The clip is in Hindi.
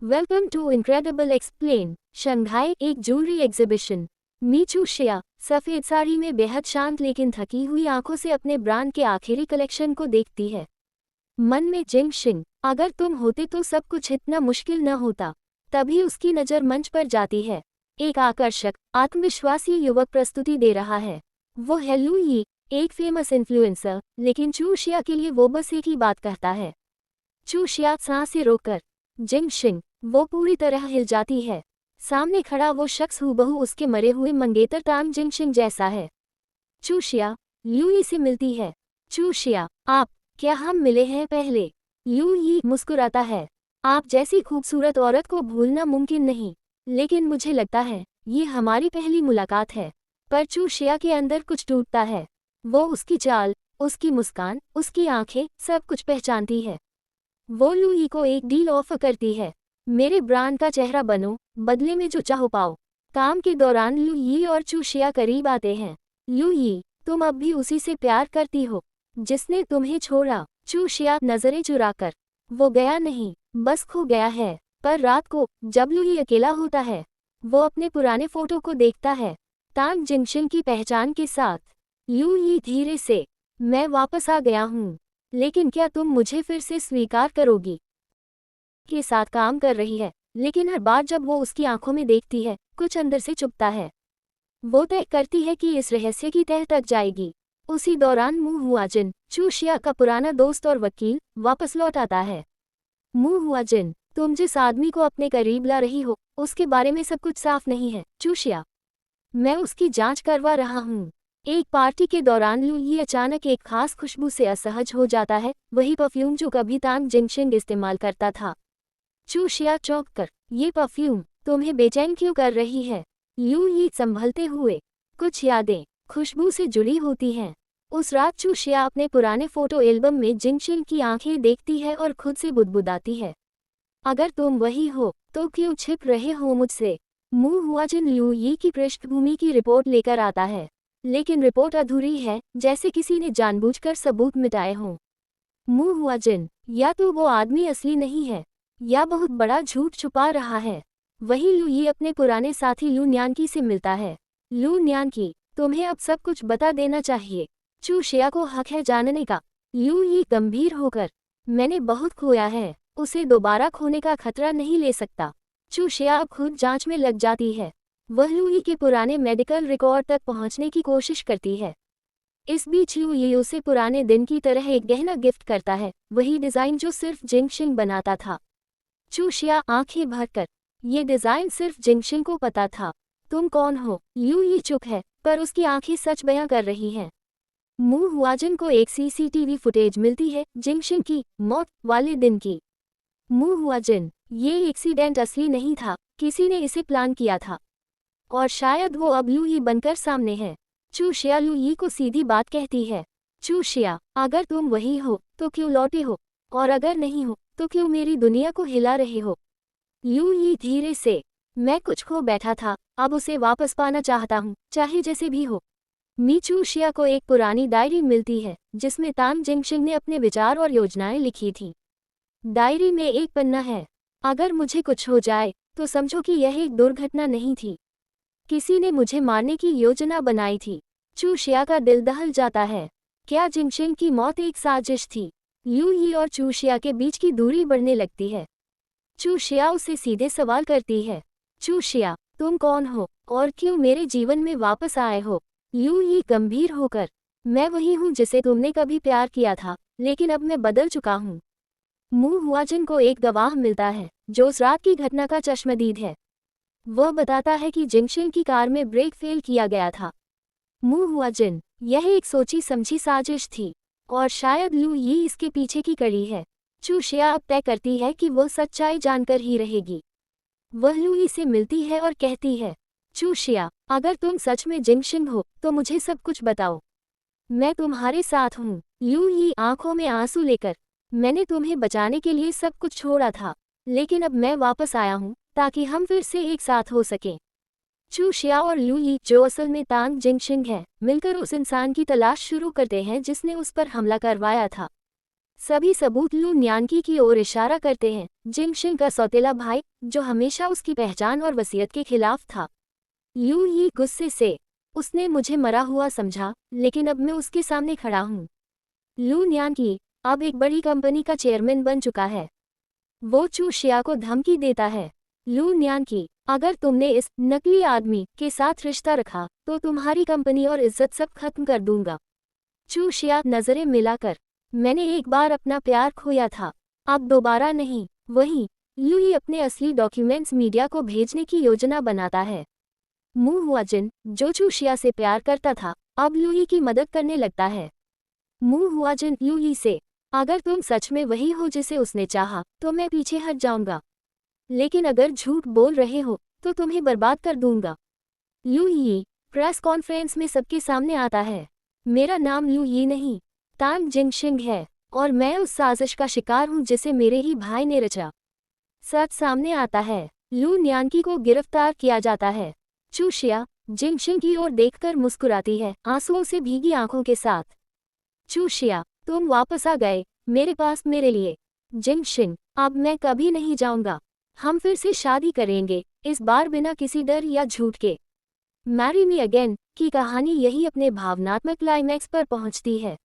Welcome to incredible explain. Shanghai एक ज्वेलरी एग्जीबिशन। मीचू शिया सफेद साड़ी में बेहद शांत लेकिन थकी हुई आंखों से अपने ब्रांड के आखिरी कलेक्शन को देखती है। मन में जिंगशिंग, अगर तुम होते तो सब कुछ इतना मुश्किल न होता। तभी उसकी नज़र मंच पर जाती है। एक आकर्षक, आत्मविश्वासी युवक प्रस्तुति दे रहा है। वो है लू यी, एक फेमस इन्फ्लुएंसर, लेकिन चू शिया के लिए वो बस एक ही बात कहता है। चू शिया सांसें रोककर। जिंगशिंग, वो पूरी तरह हिल जाती है। सामने खड़ा वो शख्स हूबहू उसके मरे हुए मंगेतर तांग जिंगशिंग जैसा है। चू शिया, लू यी से मिलती है। चू शिया, आप, क्या हम मिले हैं पहले? लू यी मुस्कुराता है। आप जैसी खूबसूरत औरत को भूलना मुमकिन नहीं, लेकिन मुझे लगता है ये हमारी पहली मुलाकात है। पर चू शिया के अंदर कुछ टूटता है। वो उसकी चाल, उसकी मुस्कान, उसकी आंखें, सब कुछ पहचानती है। वो लू यी को एक डील ऑफर करती है। मेरे ब्रांड का चेहरा बनो, बदले में जो चाहो पाओ। काम के दौरान लू यी और चू शिया करीब आते हैं। लू यी, तुम अब भी उसी से प्यार करती हो जिसने तुम्हें छोड़ा? चू शिया नजरें चुराकर। वो गया नहीं, बस खो गया है। पर रात को, जब लू यी अकेला होता है, वो अपने पुराने फोटो को देखता है, तांग जिंगशिंग की पहचान के साथ। लू यी धीरे से, मैं वापस आ गया हूँ, लेकिन क्या तुम मुझे फिर से स्वीकार करोगी? के साथ काम कर रही है, लेकिन हर बार जब वो उसकी आंखों में देखती है, कुछ अंदर से चुभता है। वो तय करती है कि इस रहस्य की तह तक जाएगी। उसी दौरान मू हुआजिन, चू शिया का पुराना दोस्त और वकील, वापस लौट आता है। मू हुआजिन, तुम जिस आदमी को अपने करीब ला रही हो, उसके बारे में सब कुछ साफ नहीं है। चू शिया, मैं उसकी जांच करवा रहा हूँ। एक पार्टी के दौरान लू यी अचानक एक खास खुशबू से असहज हो जाता है, वही परफ्यूम जो कभी तांग जिंगशिंग इस्तेमाल करता था। चू शिया चौंक कर, ये परफ्यूम तुम्हें बेचैन क्यों कर रही है? लू यी संभलते हुए, कुछ यादें खुशबू से जुड़ी होती हैं। उस रात चू शिया अपने पुराने फोटो एल्बम में जिंगशिंग की आंखें देखती है और खुद से बुदबुदाती है। अगर तुम वही हो, तो क्यों छिप रहे हो मुझसे? मू हुआजिन लू यी की पृष्ठभूमि की रिपोर्ट लेकर आता है, लेकिन रिपोर्ट अधूरी है, जैसे किसी ने जानबूझकर सबूत मिटाए हों। मू हुआजिन, या तो वो आदमी असली नहीं है, या बहुत बड़ा झूठ छुपा रहा है। वही लू यी अपने पुराने साथी लू न्यानकी से मिलता है। लू न्यानकी, तुम्हें अब सब कुछ बता देना चाहिए। चू शिया को हक है जानने का। लू यी गंभीर होकर, मैंने बहुत खोया है, उसे दोबारा खोने का खतरा नहीं ले सकता। चू शिया अब खुद जांच में लग जाती है। वह लू यी के पुराने मेडिकल रिकॉर्ड तक पहुंचने की कोशिश करती है। इस बीच लू यी उसे पुराने दिन की तरह एक गहना गिफ्ट करता है, वही डिज़ाइन जो सिर्फ जिंगशिंग बनाता था। चू शिया आंखें भरकर, ये डिज़ाइन सिर्फ जिंगशिंग को पता था। तुम कौन हो? लू यी चुप है, पर उसकी आंखें सच बयां कर रही हैं। मू हुआजिन को एक सीसीटीवी फुटेज मिलती है, जिंगशिंग की मौत वाले दिन की। मू हुआजिन, ये एक्सीडेंट असली नहीं था, किसी ने इसे प्लान किया था, और शायद वो अब लू यी बनकर सामने है। चू शिया लू यी को सीधी बात कहती है। चू शिया, अगर तुम वही हो, तो क्यों लौटे हो? और अगर नहीं हो, तो क्यों मेरी दुनिया को हिला रहे हो? लू यी धीरे से, मैं कुछ खो बैठा था, अब उसे वापस पाना चाहता हूँ, चाहे जैसे भी हो। मी चू शिया को एक पुरानी डायरी मिलती है, जिसमें तांग जिंगशिंग ने अपने विचार और योजनाएं लिखी थी। डायरी में एक पन्ना है, अगर मुझे कुछ हो जाए, तो समझो कि यह एक दुर्घटना नहीं थी। किसी ने मुझे मारने की योजना बनाई थी। चू शिया का दिल दहल जाता है। क्या जिंगशिंग की मौत एक साजिश थी? लू यी और चू शिया के बीच की दूरी बढ़ने लगती है। चू शिया उसे सीधे सवाल करती है। चू शिया, तुम कौन हो, और क्यों मेरे जीवन में वापस आए हो? लू यी गंभीर होकर, मैं वही हूँ जिसे तुमने कभी प्यार किया था, लेकिन अब मैं बदल चुका हूँ। मू हुआजिन को एक गवाह मिलता है, जो उस रात की घटना का चश्मदीद है। वह बताता है कि जिंगशिंग की कार में ब्रेक फेल किया गया था। मू हुआजिन, यह एक सोची समझी साजिश थी, और शायद लू यी इसके पीछे की कड़ी है। चू शिया अब तय करती है कि वह सच्चाई जानकर ही रहेगी। वह लू यी से मिलती है और कहती है, चू शिया, अगर तुम सच में जिंगशिंग हो, तो मुझे सब कुछ बताओ। मैं तुम्हारे साथ हूँ। लू यी आंखों में आंसू लेकर, मैंने तुम्हें बचाने के लिए सब कुछ छोड़ा था, लेकिन अब मैं वापस आया हूँ, ताकि हम फिर से एक साथ हो सकें। चू शिया और लू यी, जो असल में तांग जिंगशिंग है, मिलकर उस इंसान की तलाश शुरू करते हैं जिसने उस पर हमला करवाया था। सभी सबूत लू न्यानकी की ओर इशारा करते हैं, जिंगशिन का सौतेला भाई, जो हमेशा उसकी पहचान और वसीयत के खिलाफ था। लू यी गुस्से से, उसने मुझे मरा हुआ समझा, लेकिन अब मैं उसके सामने खड़ा हूँ। लू न्यानकी अब एक बड़ी कंपनी का चेयरमैन बन चुका है। वो चू शिया को धमकी देता है। लू न्यानकी, अगर तुमने इस नकली आदमी के साथ रिश्ता रखा तो तुम्हारी कंपनी और इज्जत सब खत्म कर दूंगा। चू शिया नजरें मिलाकर, मैंने एक बार अपना प्यार खोया था, अब दोबारा नहीं। वहीं लू ही अपने असली डॉक्यूमेंट्स मीडिया को भेजने की योजना बनाता है। मू हुआजिन, जो चू शिया से प्यार करता था, अब लू ही की मदद करने लगता है। मू हुआजिन लू ही से, अगर तुम सच में वही हो जिसे उसने चाहा तो मैं पीछे हट जाऊंगा, लेकिन अगर झूठ बोल रहे हो तो तुम्हें बर्बाद कर दूंगा। लू यी प्रेस कॉन्फ्रेंस में सबके सामने आता है। मेरा नाम लू यी नहीं, तांग जिंगशिंग है, और मैं उस साजिश का शिकार हूँ जिसे मेरे ही भाई ने रचा। सच सामने आता है, लू न्यानकी को गिरफ्तार किया जाता है। चू शिया जिंगशिंग की ओर देखकर मुस्कुराती है, आंसुओं से भीगी आंखों के साथ। चू शिया, तुम वापस आ गए मेरे पास मेरे लिए। जिंगशिंग, अब मैं कभी नहीं जाऊंगा। हम फिर से शादी करेंगे, इस बार बिना किसी डर या झूठ के। मैरी मी अगेन की कहानी यही अपने भावनात्मक क्लाइमैक्स पर पहुंचती है।